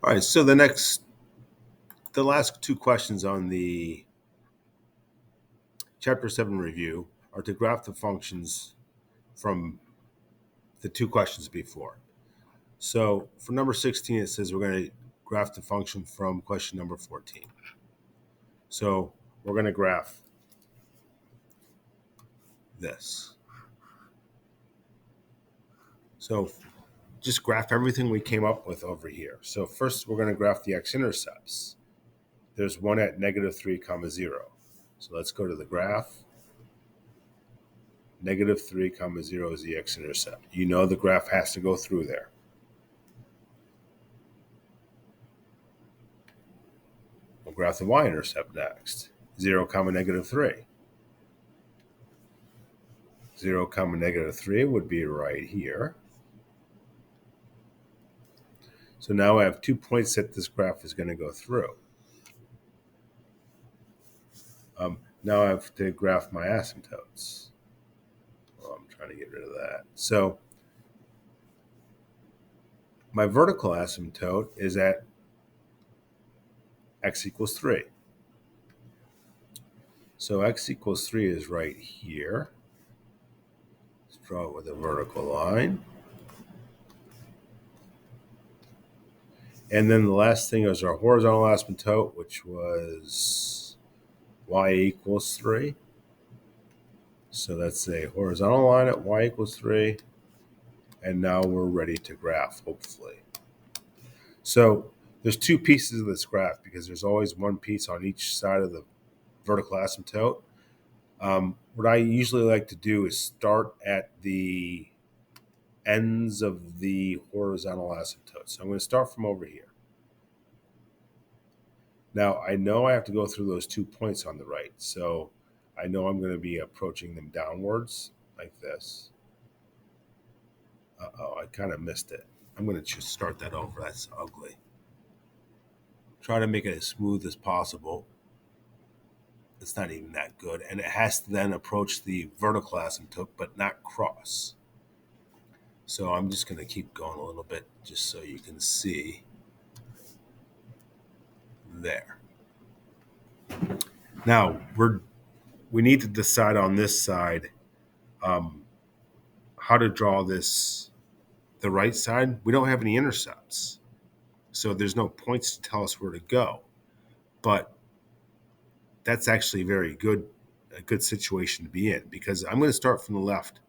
All right, so the last two questions on the Chapter 7 review are to graph the functions from the two questions before. So for number 16, it says we're going to graph the function from question number 14. So we're going to graph this. So just graph everything we came up with over here. So first we're going to graph the x-intercepts. There's one at -3, 0. So let's go to the graph. -3, 0 is the x-intercept. You know the graph has to go through there. We'll graph the y-intercept next. 0, -3. 0, -3 would be right here. So now I have 2 points that this graph is going to go through. Now I have to graph my asymptotes. Well, I'm trying to get rid of that. So my vertical asymptote is at x equals 3. So x equals 3 is right here. Let's draw it with a vertical line. And then the last thing is our horizontal asymptote, which was y equals 3. So that's a horizontal line at y equals 3. And now we're ready to graph, hopefully. So there's two pieces of this graph because there's always one piece on each side of the vertical asymptote. What I usually like to do is start at the ends of the horizontal asymptote. So I'm going to start from over here. Now, I know I have to go through those 2 points on the right. So I know I'm going to be approaching them downwards like this. Uh-oh, I kind of missed it. I'm going to just start that over. That's ugly. Try to make it as smooth as possible. It's not even that good. And it has to then approach the vertical asymptote, but not cross. So I'm just going to keep going a little bit just so you can see. There. Now, we need to decide on this side how to draw this, the right side. We don't have any intercepts. So there's no points to tell us where to go. But that's actually a good situation to be in because I'm going to start from the left.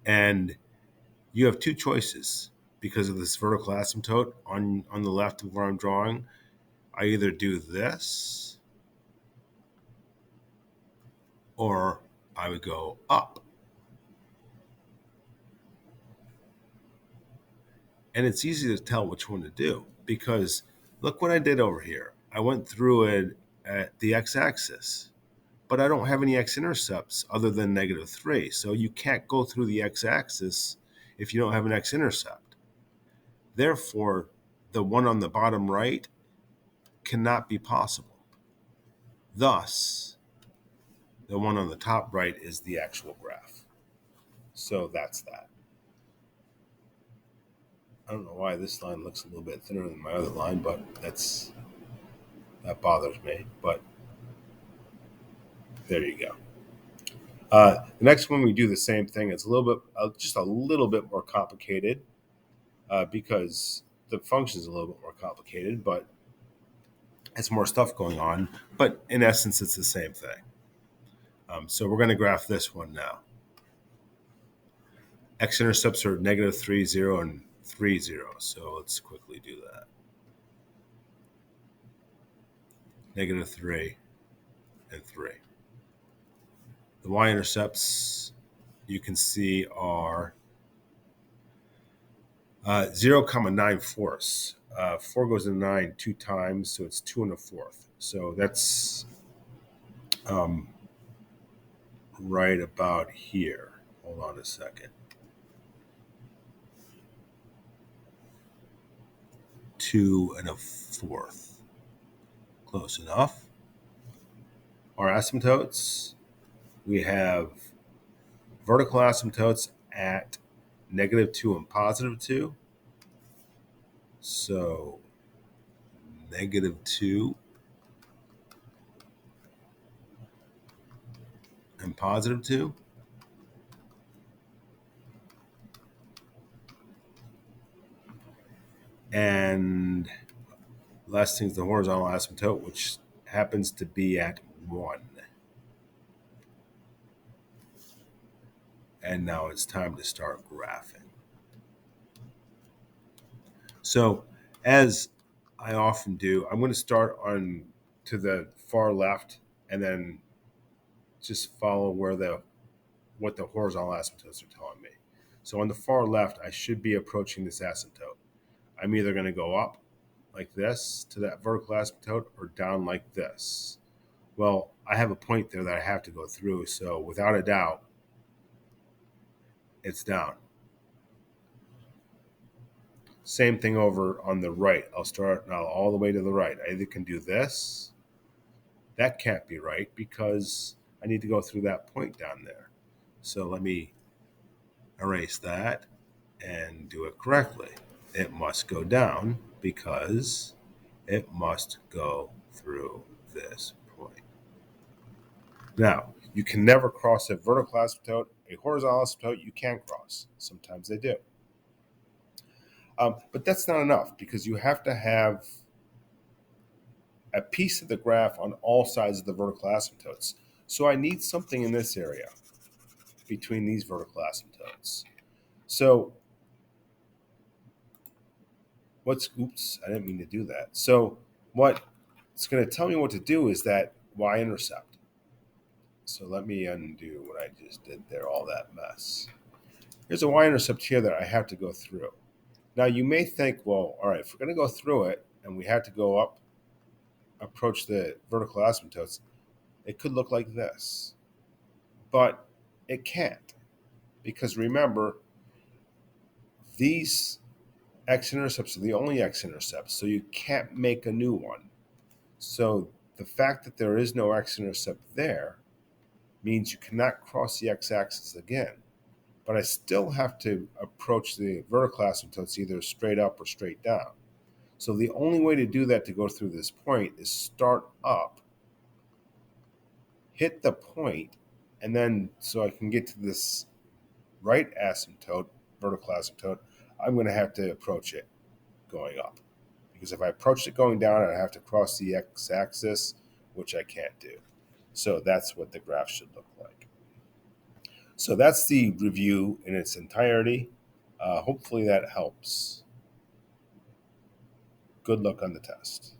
And you have two choices because of this vertical asymptote on the left of where I'm drawing. I either do this or I would go up. And it's easy to tell which one to do because look what I did over here. I went through it at the x-axis, but I don't have any x-intercepts other than -3. So you can't go through the x-axis if you don't have an x-intercept. Therefore, the one on the bottom right cannot be possible. Thus, the one on the top right is the actual graph. So that's that. I don't know why this line looks a little bit thinner than my other line, but that bothers me. But there you go. The next one we do the same thing. It's a little bit, just a little bit more complicated because the function is a little bit more complicated, but it's more stuff going on. But in essence, it's the same thing. So we're going to graph this one now. X-intercepts are -3, 0, and 3, 0. So let's quickly do that. -3 and 3. The y-intercepts you can see are 0, 9 fourths. 4 goes into 9 2 times, so it's 2 1/4. So that's right about here. Hold on a second. 2 1/4. Close enough. Our asymptotes, we have vertical asymptotes at -2 and +2. So -2 and +2. And last thing is the horizontal asymptote, which happens to be at 1. And now it's time to start graphing. So, as I often do, I'm going to start on to the far left and then just follow what the horizontal asymptotes are telling me. So on the far left, I should be approaching this asymptote. I'm either going to go up like this to that vertical asymptote or down like this. Well, I have a point there that I have to go through, so without a doubt, it's down. Same thing over on the right. I'll start now all the way to the right. I either can do this. That can't be right because I need to go through that point down there. So let me erase that and do it correctly. It must go down because it must go through this point. Now, you can never cross a vertical asymptote. A horizontal asymptote you can cross. Sometimes they do. But that's not enough because you have to have a piece of the graph on all sides of the vertical asymptotes. So I need something in this area between these vertical asymptotes. So oops, I didn't mean to do that. So what it's going to tell me what to do is that y-intercept. So let me undo what I just did there, all that mess. There's a y-intercept here that I have to go through. Now you may think, well, all right, if we're going to go through it and we have to go up, approach the vertical asymptotes, it could look like this. But it can't. Because remember, these x-intercepts are the only x-intercepts, so you can't make a new one. So the fact that there is no x-intercept there means you cannot cross the x-axis again. But I still have to approach the vertical asymptotes either straight up or straight down. So the only way to do that to go through this point is start up, hit the point, and then so I can get to this right asymptote, vertical asymptote, I'm going to have to approach it going up. Because if I approach it going down, I have to cross the x-axis, which I can't do. So that's what the graph should look like. So that's the review in its entirety. Hopefully that helps. Good luck on the test.